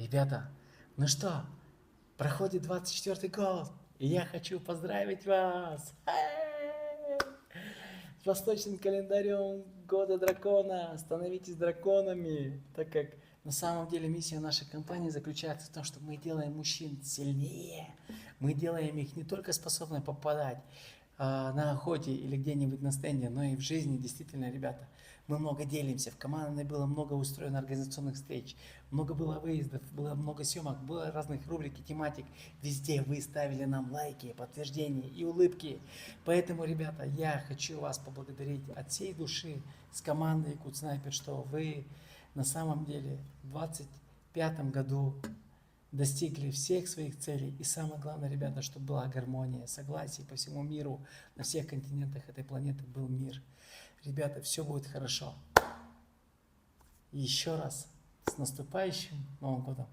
Ребята, ну что, проходит 24-й год, и я хочу поздравить вас с восточным календарем года дракона. Становитесь драконами, так как на самом деле миссия нашей компании заключается в том, что мы делаем мужчин сильнее. Мы делаем их не только способны попадать на охоте или где-нибудь на стенде, но и в жизни. Действительно, ребята, мы много делимся. В командной было много устроено организационных встреч, много было выездов, было много съемок, было разных рубрик и тематик. Везде вы ставили нам лайки, подтверждения и улыбки. Поэтому, ребята, я хочу вас поблагодарить от всей души с командой Якут Снайпер, что вы на самом деле в 25-м году достигли всех своих целей. И самое главное, ребята, чтобы была гармония, согласие по всему миру, на всех континентах этой планеты был мир. Ребята, все будет хорошо. И еще раз с наступающим Новым годом!